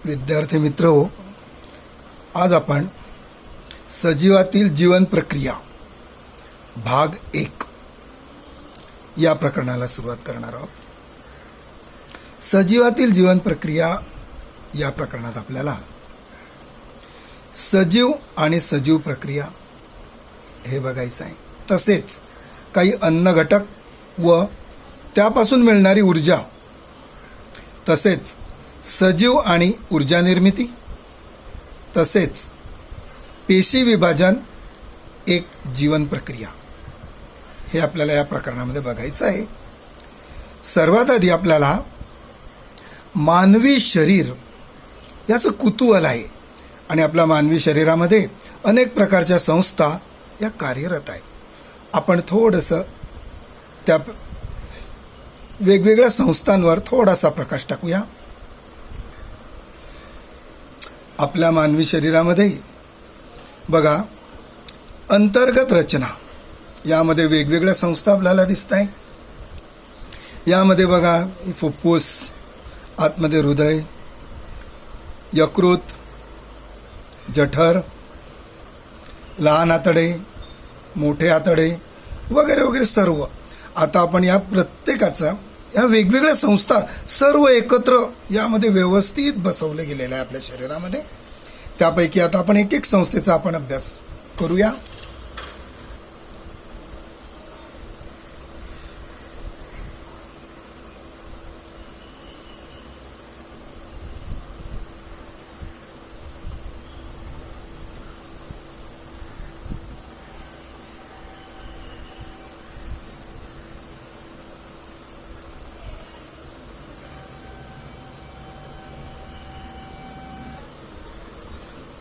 विद्यार्थी मित्र हो, आज आपण सजीवातील जीवन प्रक्रिया भाग 1 या प्रकरणाला सुरुवात करणार आहोत. सजीवातील जीवन प्रक्रिया या प्रकरणात आपल्याला सजीव आणि सजीव प्रक्रिया हे बघायचं आहे. तसेच काही अन्न घटक व त्यापासून मिळणारी ऊर्जा, तसेच सजीव आणि ऊर्जा निर्मिती, तसेच पेशी विभाजन एक जीवन प्रक्रिया हे आपल्याला या प्रकरणामध्ये बघायचं आहे. सर्वात आधी आपल्याला मानवी शरीर याचं कुतूहल आहे आणि आपल्या मानवी शरीरामध्ये अनेक प्रकारच्या संस्था या कार्यरत आहेत. आपण थोडंसं त्या वेगवेगळ्या संस्थांवर थोडासा प्रकाश टाकूया. आपल्या मानवी शरीरामध्ये बघा, अंतर्गत रचना यामध्ये वेगवेगळ्या संस्था आपल्याला दिसत आहे. यामध्ये बघा, फुफ्फुस, आतमध्ये हृदय, यकृत, जठर, लहान आतडे, मोठे आतडे वगैरे वगैरे सर्व. आता आपण या प्रत्येकाचा या वेगवेगळ्या संस्था सर्व एकत्र यामध्ये व्यवस्थित बसवले गेलेले आहे आपल्या शरीरामध्ये. त्यापैकी आता आपण एक एक संस्थेचा आपण अभ्यास करूया.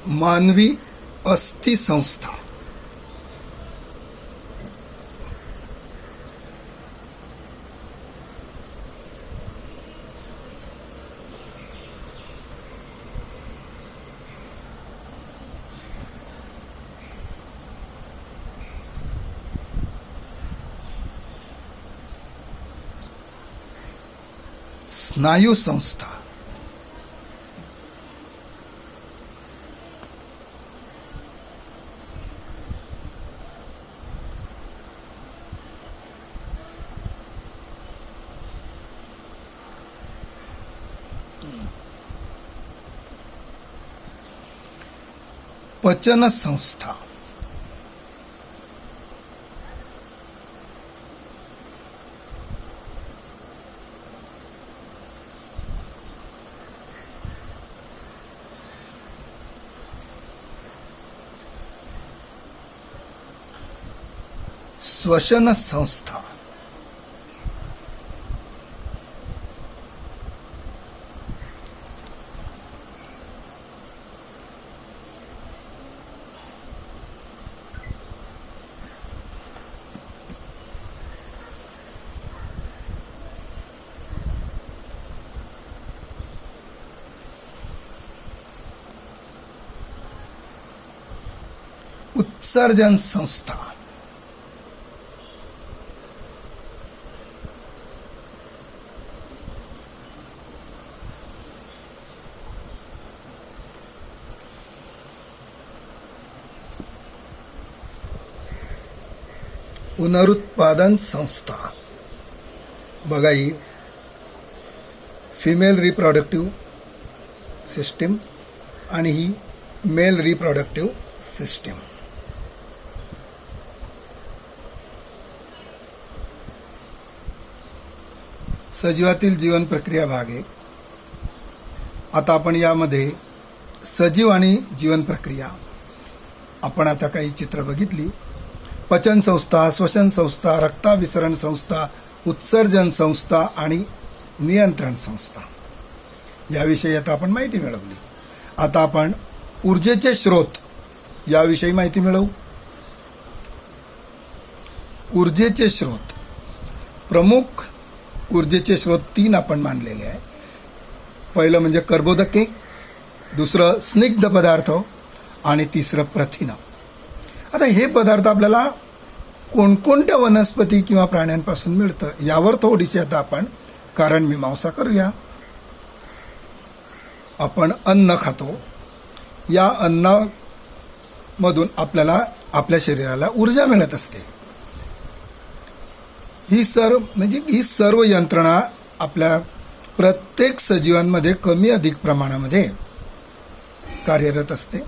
मानवी अस्थि संस्था. स्नायू संस्था. पचन संस्था. श्वसन संस्था. उत्सर्जन संस्था. पुनरुत्पादन संस्था. बघा, ही फिमेल रिप्रोडक्टिव्ह सिस्टीम आणि ही मेल रिप्रोडक्टिव्ह सिस्टीम. सजीवातील जीवन प्रक्रिया भाग 1. आता आपण यामध्ये सजीव आणि जीवन प्रक्रिया आपण आता काही चित्र बघितली. पचन संस्था, श्वसन संस्था, रक्ताभिसरण संस्था, उत्सर्जन संस्था आणि नियंत्रण संस्था याविषयी आता आपण माहिती मिळवली. आता आपण ऊर्जेचे स्रोत याविषयी माहिती मिळवू. ऊर्जेचे स्रोत, प्रमुख ऊर्जेचे स्रोत 3 आपण मानलेले आहे. पहिलं म्हणजे कर्बोदके, दुसरं स्निग्ध पदार्थ आणि तिसरं प्रथिनं. आता हे पदार्थ आपल्याला कोणकोणत्या वनस्पती किंवा प्राण्यांपासून मिळतं यावर थोडीशी आता आपण कारण मीमांसा करूया. आपण अन्न खातो, या अन्नामधून आपल्याला आपल्या शरीराला ऊर्जा मिळत असते. ही सर्व यंत्रणा आपल्या प्रत्येक सजीवांमध्ये कमी अधिक प्रमाणामध्ये कार्यरत असते.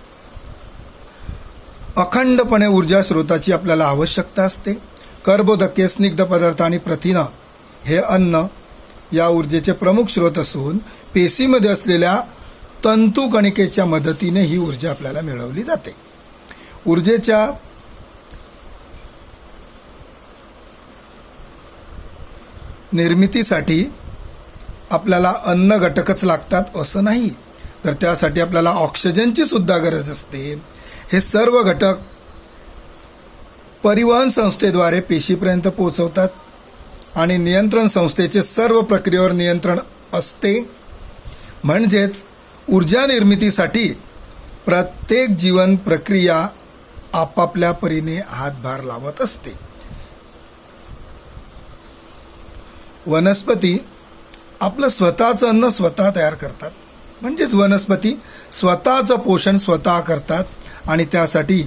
अखंडपणे ऊर्जा स्रोताची आपल्याला आवश्यकता असते. कर्बोदके, स्निग्ध पदार्थ आणि प्रथिन हे अन्न या ऊर्जेचे प्रमुख स्रोत असून पेशीमध्ये असलेल्या तंतुकणिकेच्या मदतीने ही ऊर्जा आपल्याला मिळवली जाते. ऊर्जेच्या निर्मितीसाठी आपल्याला अन्न घटकच लागतात असं नाही, तर त्यासाठी आपल्याला ऑक्सिजनची सुद्धा गरज असते. हे सर्व घटक परिवहन संस्थेद्वारे पेशीपर्यंत पोहोचवतात आणि नियंत्रण संस्थेचे सर्व प्रक्रियेवर नियंत्रण असते. म्हणजेच ऊर्जा निर्मितीसाठी प्रत्येक जीवन प्रक्रिया आपापल्या परीने हातभार लावत असते. वनस्पती आपलं स्वतःचं अन्न स्वतः तयार करतात, म्हणजेच वनस्पती स्वतःचं पोषण स्वतः करतात आणि त्यासाठी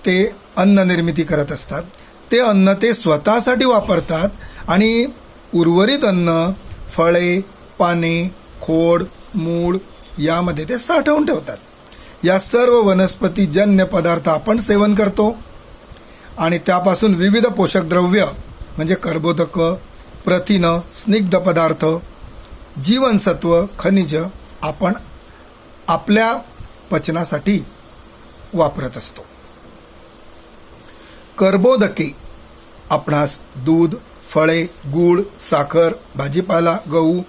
ते अन्न निर्मिती करत असतात. ते अन्न ते स्वतःसाठी वापरतात आणि उर्वरित अन्न, फळे, पाने, खोड, मूळ यामध्ये ते साठवून ठेवतात. या सर्व वनस्पतीजन्य पदार्थ आपण सेवन करतो आणि त्यापासून विविध पोषक द्रव्य म्हणजे कर्बोदक, प्रथिन, स्निग्ध पदार्थ, जीवनसत्व, खनिज आपण आपल्या पचनासाठी वापरत असतो. कर्बोदके आपणास दूध, फळे, गूळ, साखर, भाजीपाला, गहू,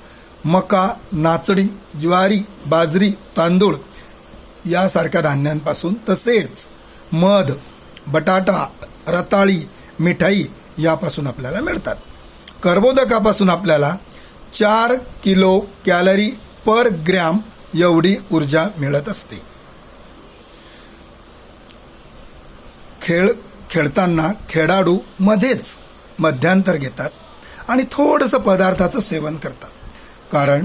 मका, नाचणी, ज्वारी, बाजरी, तांदूळ यासारख्या धान्यांपासून, तसेच मध, बटाटा, रताळी, मिठाई यापासून आपल्याला मिळतात. कर्बोदकापासून आपल्याला 4 किलो कॅलरी पर ग्रॅम एवढी ऊर्जा मिळत असते. खेळताना खेळाडू मध्येच मध्यांतर घेतात आणि थोडंसं पदार्थाचं सेवन करतात, कारण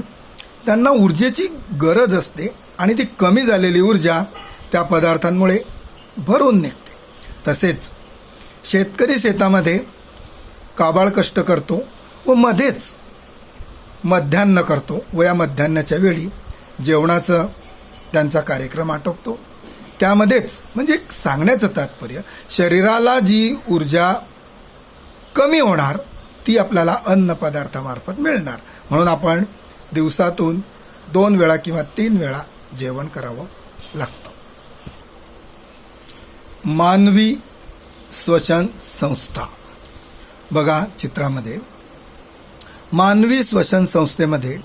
त्यांना ऊर्जेची गरज असते आणि ती कमी झालेली ऊर्जा त्या पदार्थांमुळे भरून निघते. तसेच शेतकरी शेतामध्ये काबाड कष्ट करतो व मध्येच मध्यान्ह करतो व या मध्यान्हाच्या वेळी जेवणाचा त्यांचा कार्यक्रम आटोपतो. त्यामध्येच म्हणजे सांगण्याचं तात्पर्य, शरीराला जी ऊर्जा कमी होणार ती आपल्याला अन्न पदार्थामार्फत मिळणार. म्हणून आपण दिवसातून 2 वेळा किंवा 3 वेळा जेवण करावं लागतं. मानवी श्वसन संस्था बघा चित्रामध्ये. मानवी श्वसन संस्थेमध्ये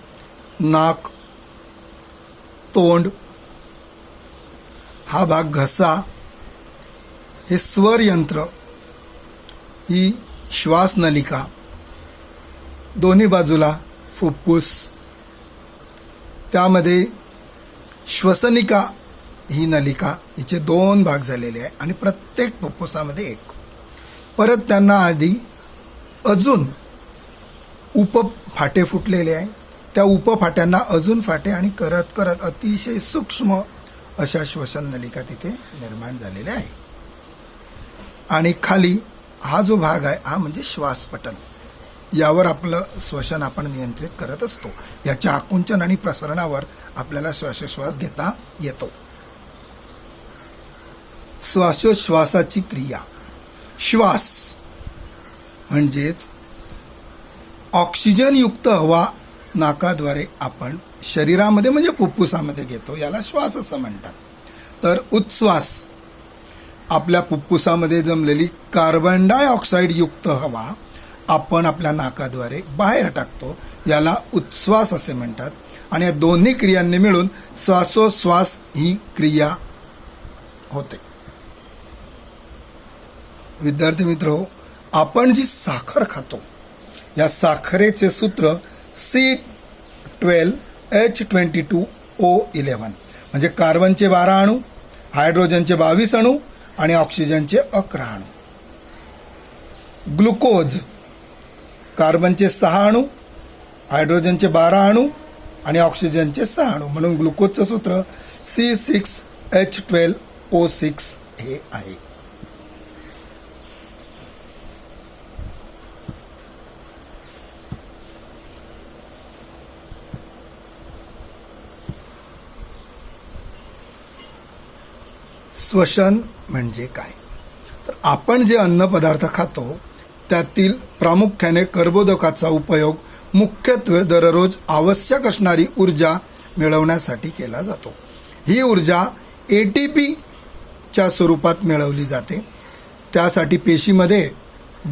नाक, तोंड हा भाग, घसा, हे स्वर यंत्र, ही श्वास नलिका, दोन्ही बाजूला फुफ्फुस, त्यामध्ये श्वसनिका ही नलिका, हिचे 2 भाग झालेले आहे आणि प्रत्येक फुफ्फुसामध्ये 1. परत त्यांना आधी अजून उपफाटे फुटलेले आहे, त्या उपफाट्यांना अजून फाटे आणि करत करत अतिशय सूक्ष्म अशा श्वसन नलिका तिथे निर्माण झालेल्या आहे. आणि खाली हा जो भाग आहे हा म्हणजे श्वासपटल, यावर आपलं श्वसन आपण नियंत्रित करत असतो. याच्या आकुंचन आणि प्रसरणावर आपल्याला श्वासोश्वास घेता येतो. श्वासोश्वासाची क्रिया. श्वास म्हणजेच ऑक्सिजनयुक्त हवा नाकाद्वारे आपण शरीरामध्ये म्हणजे फुफ्फुसामध्ये घेतो, याला श्वास असं म्हणतात. तर उच्छ्वास आपल्या फुफ्फुसामध्ये जमलेली कार्बन डायऑक्साईड युक्त हवा आपण आपल्या नाकाद्वारे बाहेर टाकतो, याला उच्छ्वास असे म्हणतात. आणि या दोन्ही क्रियांनी मिळून श्वासोश्वास ही क्रिया होते. विद्यार्थी मित्र, आपण जी साखर खातो या साखरेचे सूत्र C12H22O11 म्हणजे कार्बनचे 12 अणू, हायड्रोजनचे 22 अणू आणि ऑक्सिजनचे 11 अणू. ग्लुकोज कार्बनचे 6 अणू, हायड्रोजनचे 12 अणू आणि ऑक्सिजनचे 6 अणू, म्हणून ग्लुकोजचं सूत्र C6H12O6 हे आहे. श्वसन म्हणजे काय? तर आपण जे अन्न पदार्थ खातो त्यातील प्रामुख्याने कर्बोदकाचा उपयोग मुख्यत्वे दररोज आवश्यक असणारी ऊर्जा मिळवण्यासाठी केला जातो. ही ऊर्जा ATPच्या स्वरूपात मिळवली जाते. त्यासाठी पेशीमध्ये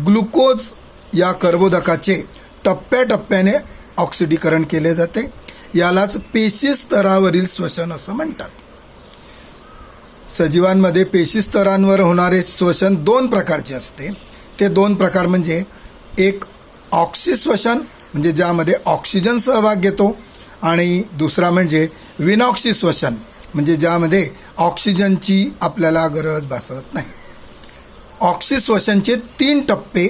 ग्लुकोज या कर्बोदकाचे टप्प्याटप्प्याने ऑक्सिडीकरण केले जाते. यालाच पेशी स्तरावरील श्वसन असं म्हणतात. सजीवांमध्ये पेशी स्तरांवर होणारे श्वसन 2 प्रकारचे असते. ते 2 प्रकार म्हणजे एक ऑक्सिश्वसन म्हणजे ज्यामध्ये ऑक्सिजन सहभाग घेतो, आणि दुसरा म्हणजे विनॉक्सिश्वसन म्हणजे ज्यामध्ये ऑक्सिजनची आपल्याला गरज भासत नाही. ऑक्सिश्वसनचे 3 टप्पे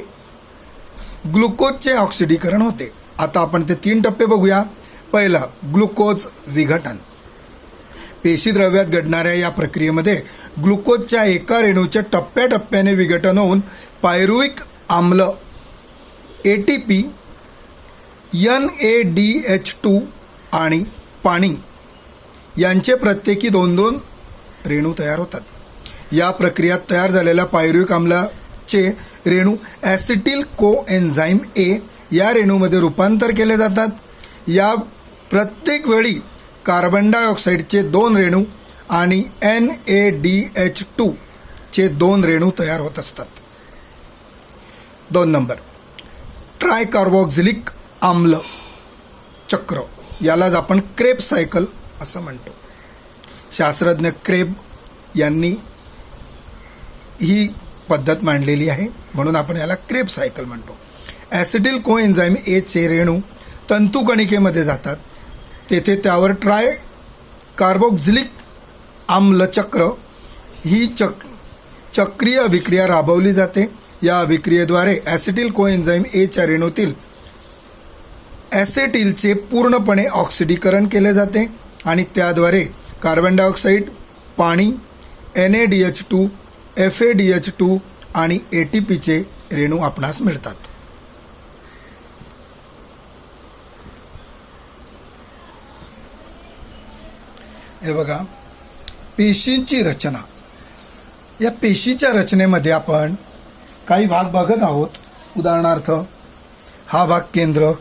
ग्लुकोजचे ऑक्सिडीकरण होते. आता आपण ते 3 टप्पे बघूया. पहिलं ग्लुकोज विघटन. पेशीद्रव्यात घडणाऱ्या या प्रक्रियेमध्ये ग्लुकोजच्या एका रेणूचे टप्प्याटप्प्याने विघटन होऊन पायरुविक आम्ल ATP, NADH2 आणि पाणी यांचे प्रत्येकी 2-2 रेणू तयार होतात. या प्रक्रियेत तयार झालेल्या पायरुविक आम्लाचे रेणू ॲसिटिल कोएन्झाईम A या रेणूमध्ये रूपांतर केले जातात. या प्रत्येक वेळी कार्बन डायऑक्साईडचे 2 रेणू आणि NADH2 चे 2 रेणू तयार होत असतात. 2 नंबर ट्रायकार्बोक्झिलिक आम्ल चक्र, यालाच आपण क्रेब सायकल असं म्हणतो. शास्त्रज्ञ क्रेब यांनी ही पद्धत मांडलेली आहे, म्हणून आपण याला क्रेब सायकल म्हणतो. ॲसिटिल कोएन्झाईम A चे रेणू तंतुकणिकेमध्ये जातात. तेथे त्यावर कार्बोक्झिलिक आम्ल चक्र ही चक्रीय अभिक्रिया राबवली जाते. या अभिक्रियेद्वारे ॲसिटिल कोएन्झाईम A च्या रेणूतील ॲसेटिलचे पूर्णपणे ऑक्सिडीकरण केले जाते आणि त्याद्वारे कार्बन डायऑक्साईड, पाणी, NADH2, FADH2 आणि ATPचे रेणू आपणास मिळतात. हे बघा, पेशींची रचना. या पेशीच्या रचनेमध्ये आपण काही भाग बघत आहोत. उदाहरणार्थ हा भाग केंद्रक,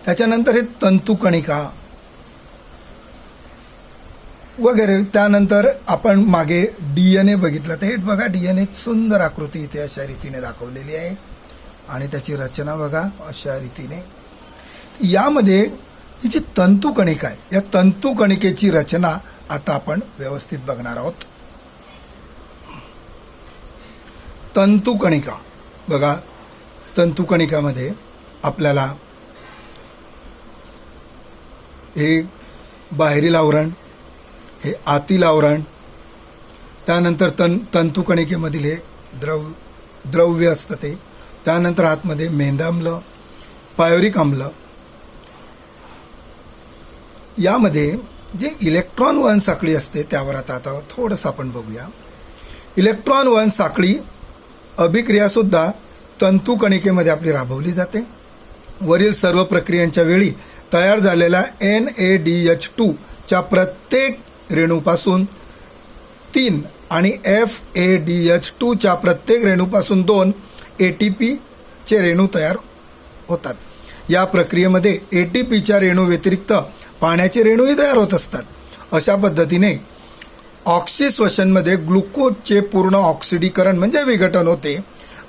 त्याच्यानंतर हे तंतुकणिका वगैरे. त्यानंतर आपण मागे DNA बघितलं, तर हे बघा DNA सुंदर आकृती इथे अशा रीतीने दाखवलेली आहे आणि त्याची रचना बघा अशा रीतीने. यामध्ये ही जी तंतुकणिका आहे, या तंतुकणिकेची रचना आता आपण व्यवस्थित बघणार आहोत. तंतुकणिका बघा, तंतुकणिकामध्ये आपल्याला हे बाहेरील आवरण, हे आतील आवरण, त्यानंतर तंतुकणिकेमधील हे द्रव्य असतं ते, त्यानंतर आतमध्ये मेंदाम्ल, पायोरिक आम्ल. यामध्ये जे इलेक्ट्रॉन वहन साखळी असते त्यावर आता थोडंसं आपण बघूया. इलेक्ट्रॉन वहन साखळी अभिक्रियासुद्धा तंतुकणिकेमध्ये आपली राबवली जाते. वरील सर्व प्रक्रियांच्या वेळी तयार झालेल्या NADH2 च्या प्रत्येक रेणूपासून 3 आणि FADH2 च्या प्रत्येक रेणूपासून 2 ATP चे रेणू तयार होतात. या प्रक्रियेमध्ये ATPच्या रेणू व्यतिरिक्त पाण्याचे रेणूही तयार होत असतात. अशा पद्धतीने ऑक्सिश्वसनमध्ये ग्लुकोजचे पूर्ण ऑक्सिडीकरण म्हणजे विघटन होते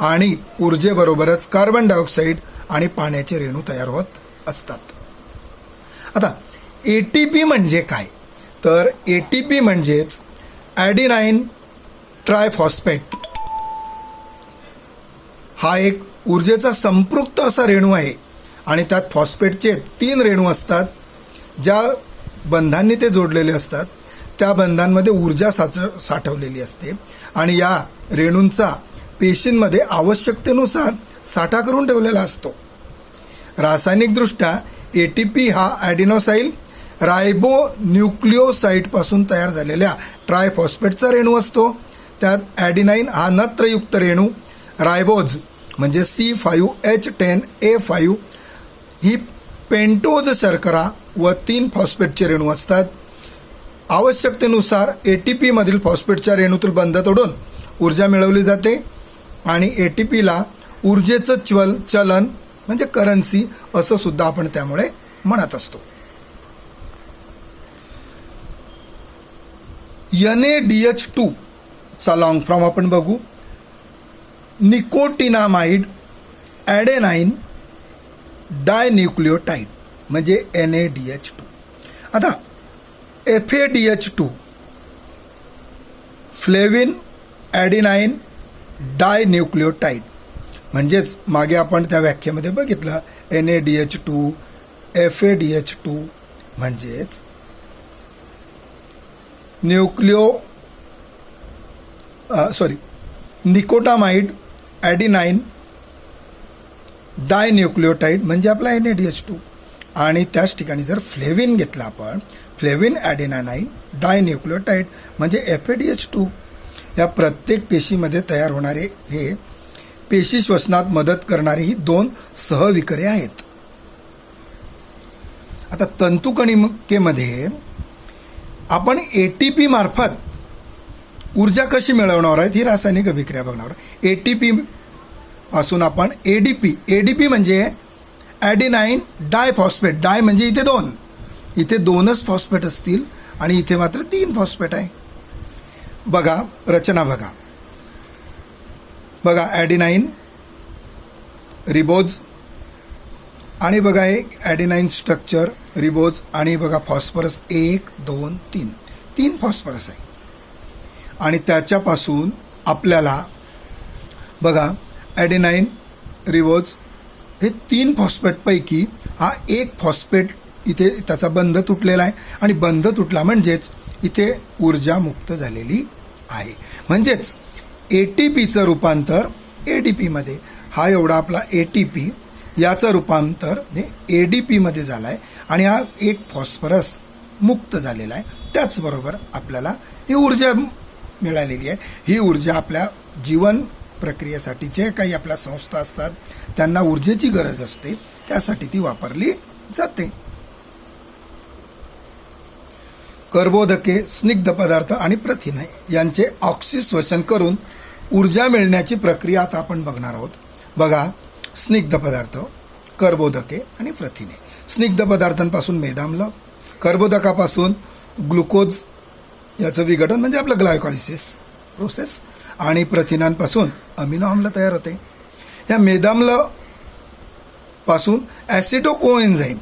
आणि ऊर्जेबरोबरच कार्बन डायऑक्साईड आणि पाण्याचे रेणू तयार होत असतात. आता ATP म्हणजे काय? तर ATP म्हणजेच ॲडिनाईन ट्रायफॉस्फेट हा एक ऊर्जेचा संपृक्त असा रेणू आहे आणि त्यात फॉस्फेटचे 3 रेणू असतात. ज्या बंधांनी ते जोडलेले असतात त्या बंधांमध्ये ऊर्जा साठवलेली असते आणि या रेणूंचा पेशींमध्ये आवश्यकतेनुसार साठा करून ठेवलेला असतो. रासायनिकदृष्ट्या ATP हा ॲडिनोसाईल रायबोन्यूक्लिओसाइडपासून तयार झालेल्या ट्रायफॉस्फेटचा रेणू असतो. त्यात ॲडिनाईन हा नत्रयुक्त रेणू, रायबोज म्हणजे C5H10A5 ही पेंटोज शर्करा व 3 फॉस्फेटचे रेणू असतात. आवश्यकतेनुसार ATP मधील फॉस्फेटच्या रेणूतील बंध तोडून ऊर्जा मिळवली जाते आणि ATPला ऊर्जेचं चलन म्हणजे करन्सी असं सुद्धा आपण त्यामुळे म्हणत असतो. NADH2 चा लॉंग फॉर्म आपण बघू. निकोटिनामाइड ॲडेनाईन डायन्यूक्लियोटाइड म्हणजे NADH2. आता FADH2 फ्लेविन ॲडिनाईन डायन्यूक्लियोटाइड म्हणजेच मागे आपण त्या व्याख्येमध्ये बघितलं NADH2 FADH2 म्हणजेच निकोटामाइड ॲडिनाईन डायन्यूक्लियोटाइड म्हणजे आपला NADH2 आणि त्याच ठिकाणी जर फ्लेविन घेतला आपण फ्लेविन ॲडिनाईन डायन्यूक्लियोटाइड म्हणजे FADH2. या प्रत्येक पेशीमध्ये तयार होणारे हे पेशी श्वसनात मदत करणारी ही 2 सहविकरे आहेत. आता तंतुकणिकेमध्ये आपण ATP मार्फत ऊर्जा कशी मिळवणार आहेत ही रासायनिक अभिक्रिया बघणार. ATP पासून आपण ADP म्हणजे ॲडिनाईन डायफॉस्फेट. डाय म्हणजे इथे 2, इथे 2च फॉस्फेट असतील आणि इथे मात्र 3 फॉस्फेट आहे. बघा रचना बघा ॲडिनाईन रिबोज आणि बघा हे ॲडिनाईन स्ट्रक्चर रिबोज आणि बघा फॉस्फरस 1 2 3 फॉस्फरस आहे आणि त्याच्यापासून आपल्याला बघा ॲडिनाईन रिबोज हे 3 फॉस्फेटपैकी हा 1 फॉस्फेट इथे त्याचा बंध तुटलेला आहे आणि बंध तुटला म्हणजेच इथे ऊर्जा मुक्त झालेली आहे. म्हणजेच ATPचं रूपांतर ADPमध्ये हा एवढा आपला ATP याचं रूपांतर हे ADPमध्ये झालं आहे आणि हा 1 फॉस्फरस मुक्त झालेला आहे. त्याचबरोबर आपल्याला ही ऊर्जा मिळालेली आहे. ही ऊर्जा आपल्या जीवन प्रक्रियेसाठी जे काही आपल्या संस्था असतात त्यांना ऊर्जेची गरज असते त्यासाठी ती वापरली जाते. कर्बोदके, स्निग्ध पदार्थ आणि प्रथिने यांचे ऑक्सिश्वसन करून ऊर्जा मिळण्याची प्रक्रिया आता आपण बघणार आहोत. बघा स्निग्ध पदार्थ, कर्बोदके आणि प्रथिने. स्निग्ध पदार्थांपासून मेदाम्ल, कर्बोदकापासून ग्लुकोज याचं विघटन म्हणजे आपलं ग्लायकॉलिसिस प्रोसेस आणि प्रथिनांपासून अमिनो आम्ल तयार होते. या मेदाम्ल पासून ॲसिटोकोएन्झाईम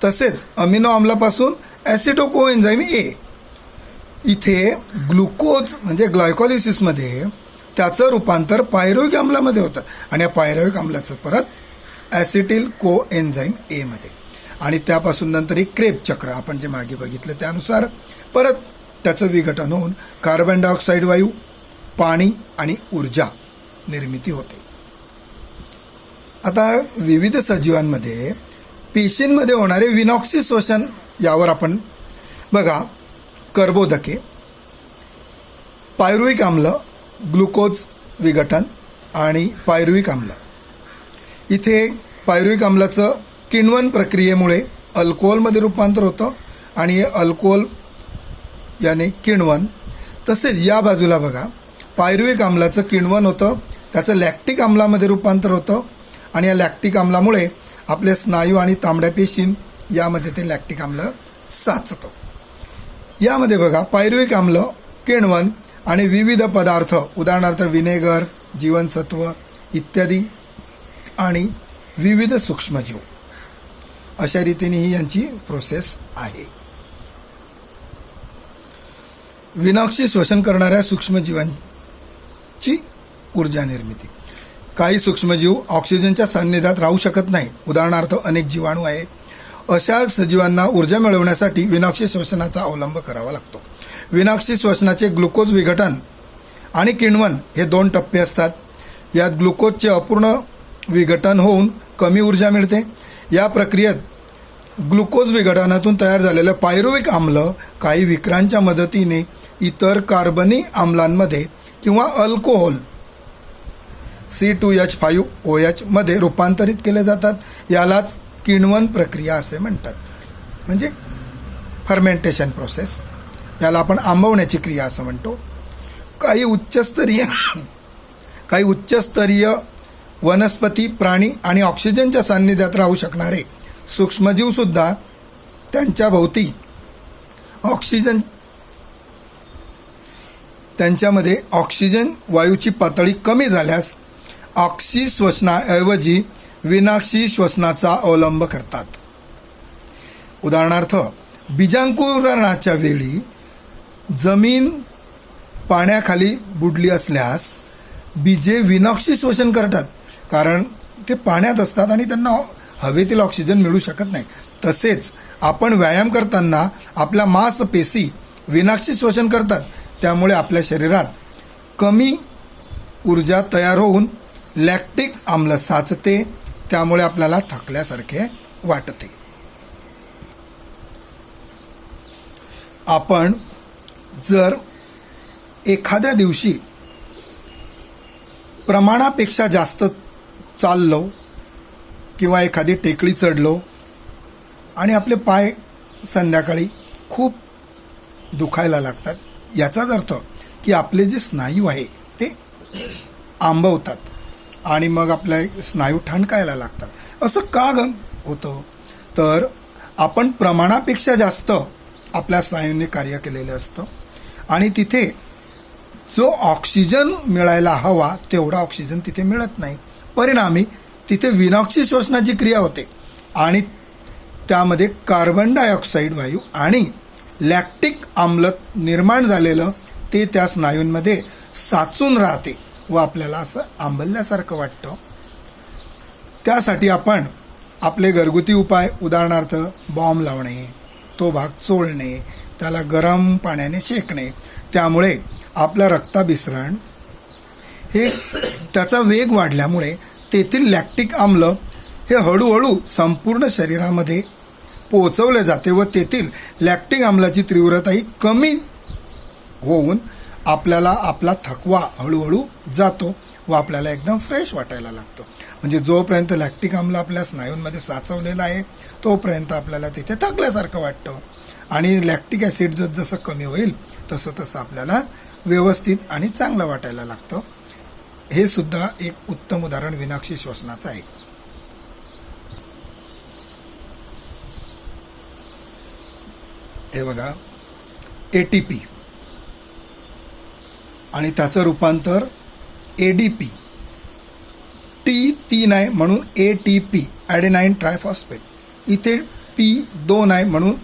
तसेच अमिनो आम्लापासून ॲसिटोकोएन्झाईम A. इथे ग्लुकोज म्हणजे ग्लायकॉलिसिसमध्ये त्याचं रूपांतर पायरुविक आम्लामध्ये होतं आणि या पायरुविक आम्लाचं परत ॲसिटिल कोएन्झाईम A मध्ये आणि त्यापासून नंतर एक क्रेब चक्र आपण जे मागे बघितलं त्यानुसार परत त्याचं विघटन होऊन कार्बन डायऑक्साईड वायू, पाणी आणि ऊर्जा निर्मिती होते. आता विविध सजीवांमध्ये पेशींमध्ये होणारे विनॉक्सी श्वसन यावर आपण बघा कर्बोदके, पायरुविक आम्ल, ग्लुकोज विघटन आणि पायरुविक आम्ल. इथे पायरुविक आम्लाचं किण्वन प्रक्रियेमुळे अल्कोहोलमध्ये रूपांतर होतं आणि हे अल्कोहोल याने किण्वन. तसेच या बाजूला बघा पायरुविक आम्लाचं किण्वन होतं त्याचं लॅक्टिक आम्लामध्ये रूपांतर होतं आणि या लॅक्टिक आम्लामुळे आपले स्नायू आणि तांबड्या पेशीं यामध्ये ते लॅक्टिक आम्ल साचतं. यामध्ये बघा पायरुविक आम्ल, किण्वन आणि विविध पदार्थ उदाहरणार्थ विनेगर, जीवनसत्व इत्यादी आणि विविध सूक्ष्मजीव अशा रीतीने ही यांची प्रोसेस आहे. विनॉक्सी श्वसन करणाऱ्या सूक्ष्मजीवांची ऊर्जा निर्मिती. काही सूक्ष्मजीव ऑक्सिजनच्या सान्निध्यात राहू शकत नाही, उदाहरणार्थ अनेक जीवाणू आहे. अशा सजीवांना ऊर्जा मिळवण्यासाठी विनॉक्सी श्वसनाचा अवलंब करावा लागतो. विनॉक्सी श्वसनाचे ग्लुकोज विघटन आणि किण्वन हे 2 टप्पे असतात. यात ग्लुकोजचे अपूर्ण विघटन होऊन कमी ऊर्जा मिळते. या प्रक्रियेत ग्लुकोज विघटनातून तयार झालेलं पायरुविक आम्ल काही विक्रांच्या मदतीने इतर कार्बनी आम्लांमध्ये किंवा अल्कोहोल C2H5OH मध्ये रूपांतरित केले जातात. यालाच किण्वन प्रक्रिया असे म्हणतात, म्हणजे फर्मेंटेशन प्रोसेस. याला आपण आंबवण्याची क्रिया असं म्हणतो. काही उच्चस्तरीय वनस्पती, प्राणी आणि ऑक्सिजनच्या सान्निध्यात राहू शकणारे सूक्ष्मजीवसुद्धा त्यांच्यामध्ये ऑक्सिजन वायूची पातळी कमी झाल्यास ऑक्सिश्वसनाऐवजी विनाक्षी श्वसनाचा अवलंब करतात. उदाहरणार्थ, बीजांकुरणाच्या वेळी जमीन पाण्याखाली बुडली असल्यास बीजे विनाक्षी श्वसन करतात, कारण ते पाण्यात असतात आणि त्यांना हवेतील ऑक्सिजन मिळू शकत नाही. तसेच आपण व्यायाम करताना आपल्या मांसपेशी विनाक्षी श्वसन करतात, त्यामुळे आपल्या शरीरात कमी ऊर्जा तयार होऊन लॅक्टिक आम्ल साचते, त्यामुळे आपल्याला थकल्यासारखे वाटते. आपण जर एखाद्या दिवशी प्रमाणापेक्षा जास्त चाललो किंवा एखादी टेकडी चढलो आणि आपले पाय संध्याकाळी खूप दुखायला लागतात, याचाच अर्थ की आपले जे स्नायू आहे ते आंबवतात आणि मग आपल्या स्नायू ठणकायला लागतात. असं का होतं? तर आपण प्रमाणापेक्षा जास्त आपल्या स्नायूंनी कार्य केलेलं असतं आणि तिथे जो ऑक्सिजन मिळायला हवा तेवढा ऑक्सिजन तिथे मिळत नाही. परिणामी तिथे विनाक्षी श्वसनाची क्रिया होते आणि त्यामध्ये कार्बन डायऑक्साईड वायू आणि लॅक्टिक आम्ल निर्माण झालेलं ते त्या स्नायूंमध्ये साचून राहते व आपल्याला असं आंबल्यासारखं वाटतं. त्यासाठी आपण आपले घरगुती उपाय, उदाहरणार्थ बॉम्ब लावणे, तो भाग चोळणे, त्याला गरम पाण्याने शेकणे, त्यामुळे आपलं रक्ताभिसरण हे त्याचा वेग वाढल्यामुळे तेथील लॅक्टिक आम्ल हे हळूहळू संपूर्ण शरीरामध्ये पोहोचवले जाते व तेथील लॅक्टिक आम्लाची तीव्रताही कमी होऊन आपल्याला आपला थकवा हळूहळू जातो व आपल्याला एकदम फ्रेश वाटायला लागतो. म्हणजे जोपर्यंत लॅक्टिक आम्ल आपल्या स्नायूंमध्ये साचवलेला आहे तोपर्यंत आपल्याला तिथे थकल्यासारखं वाटतं आणि लॅक्टिक ॲसिड जसं कमी होईल तसं तसं आपल्याला व्यवस्थित आणि चांगलं वाटायला लागतं. हे सुद्धा एक उत्तम उदाहरण विनाक्षी श्वसनाचं आहे. हे बघा, ATP आणि त्याचं रूपांतर ADP, T3 आहे म्हणून ATP, ॲडेनाईन ट्रायफॉस्फेट. इथे P2 आहे म्हणून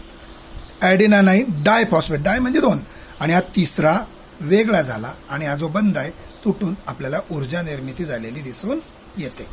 ॲडेनाईन डायफॉस्फेट, डाय म्हणजे 2, आणि हा तिसरा वेगळा झाला आणि हा जो बंद आहे तुटून आपल्याला ऊर्जा निर्मिती झालेली दिसून येते.